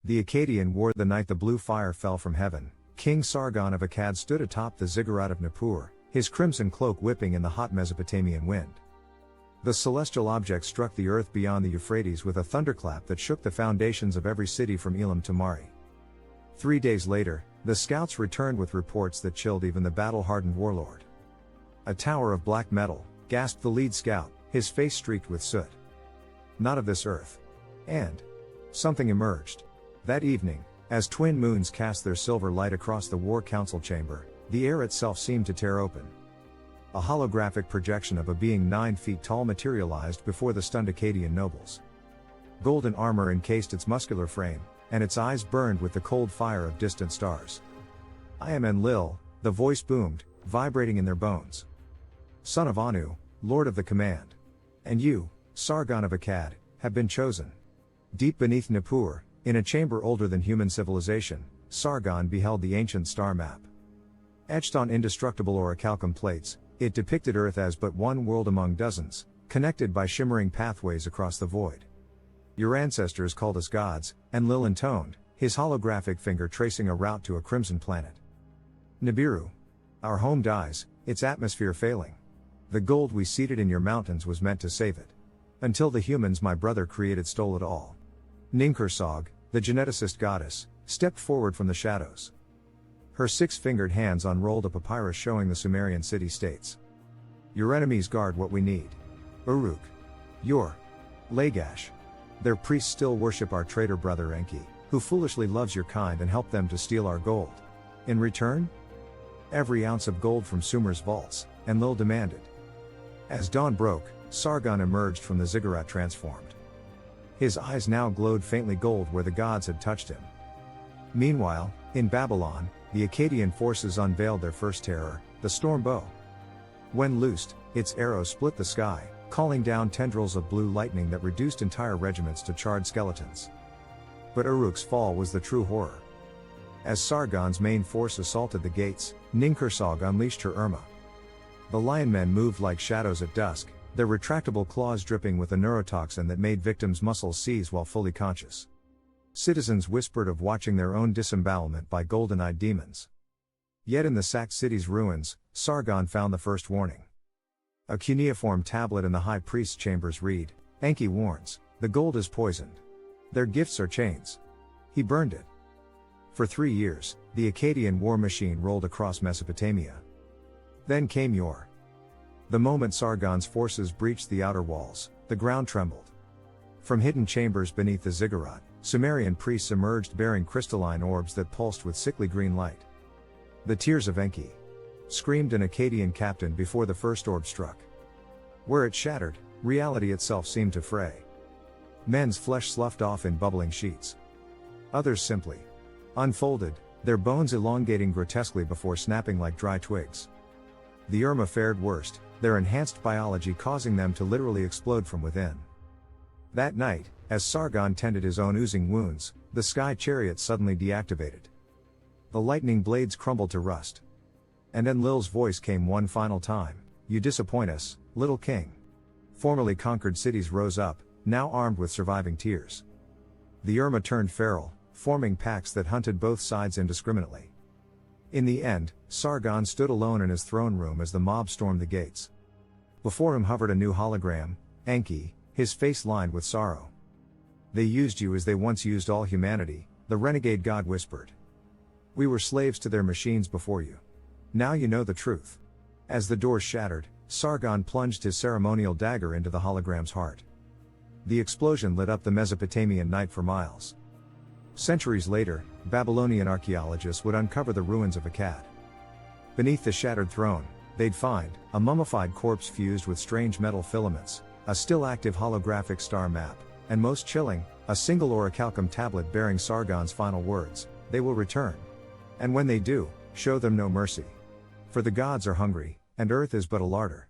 The Akkadian War. The night the blue fire fell from heaven, King Sargon of Akkad stood atop the ziggurat of Nippur, his crimson cloak whipping in the hot Mesopotamian wind. The celestial object struck the earth beyond the Euphrates with a thunderclap that shook the foundations of every city from Elam to Mari. 3 days later, the scouts returned with reports that chilled even the battle-hardened warlord. "A tower of black metal," gasped the lead scout, his face streaked with soot. "Not of this earth." And something emerged. That evening, as twin moons cast their silver light across the war council chamber, the air itself seemed to tear open. A holographic projection of a being 9 feet tall materialized before the stunned Akkadian nobles. Golden armor encased its muscular frame, and its eyes burned with the cold fire of distant stars. "I am Enlil," the voice boomed, vibrating in their bones. "Son of Anu, Lord of the Command. And you, Sargon of Akkad, have been chosen." Deep beneath Nippur, in a chamber older than human civilization, Sargon beheld the ancient star map. Etched on indestructible orichalcum plates, it depicted Earth as but one world among dozens, connected by shimmering pathways across the void. "Your ancestors called us gods," Enlil intoned, his holographic finger tracing a route to a crimson planet. "Nibiru. Our home dies, its atmosphere failing. The gold we seeded in your mountains was meant to save it. Until the humans my brother created stole it all." Ninkursag, the geneticist goddess, stepped forward from the shadows. Her 6-fingered hands unrolled a papyrus showing the Sumerian city-states. "Your enemies guard what we need. Uruk. Yor. Lagash. Their priests still worship our traitor brother Enki, who foolishly loves your kind and helped them to steal our gold. In return? Every ounce of gold from Sumer's vaults," Enlil demanded. As dawn broke, Sargon emerged from the ziggurat transformed. His eyes now glowed faintly gold where the gods had touched him. Meanwhile, in Babylon, the Akkadian forces unveiled their first terror, the storm bow. When loosed, its arrows split the sky, calling down tendrils of blue lightning that reduced entire regiments to charred skeletons. But Uruk's fall was the true horror. As Sargon's main force assaulted the gates, Ninkursag unleashed her Irma. The lionmen moved like shadows at dusk, their retractable claws dripping with a neurotoxin that made victims' muscles seize while fully conscious. Citizens whispered of watching their own disembowelment by golden-eyed demons. Yet in the sacked city's ruins, Sargon found the first warning. A cuneiform tablet in the high priest's chambers read, "Enki warns, the gold is poisoned. Their gifts are chains." He burned it. For 3 years, the Akkadian war machine rolled across Mesopotamia. Then came Yor. The moment Sargon's forces breached the outer walls, the ground trembled. From hidden chambers beneath the ziggurat, Sumerian priests emerged bearing crystalline orbs that pulsed with sickly green light. "The tears of Enki," screamed an Akkadian captain before the first orb struck. Where it shattered, reality itself seemed to fray. Men's flesh sloughed off in bubbling sheets. Others simply unfolded, their bones elongating grotesquely before snapping like dry twigs. The Irma fared worst, their enhanced biology causing them to literally explode from within. That night, as Sargon tended his own oozing wounds, the sky chariot suddenly deactivated. The lightning blades crumbled to rust. And Enlil's voice came one final time, "You disappoint us, little king." Formerly conquered cities rose up, now armed with surviving tears. The Irma turned feral, forming packs that hunted both sides indiscriminately. In the end, Sargon stood alone in his throne room as the mob stormed the gates. Before him hovered a new hologram, Enki, his face lined with sorrow. "They used you as they once used all humanity," the renegade god whispered. "We were slaves to their machines before you. Now you know the truth." As the doors shattered, Sargon plunged his ceremonial dagger into the hologram's heart. The explosion lit up the Mesopotamian night for miles. Centuries later, Babylonian archaeologists would uncover the ruins of Akkad. Beneath the shattered throne, they'd find a mummified corpse fused with strange metal filaments, a still-active holographic star map, and most chilling, a single orichalcum tablet bearing Sargon's final words, "They will return. And when they do, show them no mercy. For the gods are hungry, and earth is but a larder."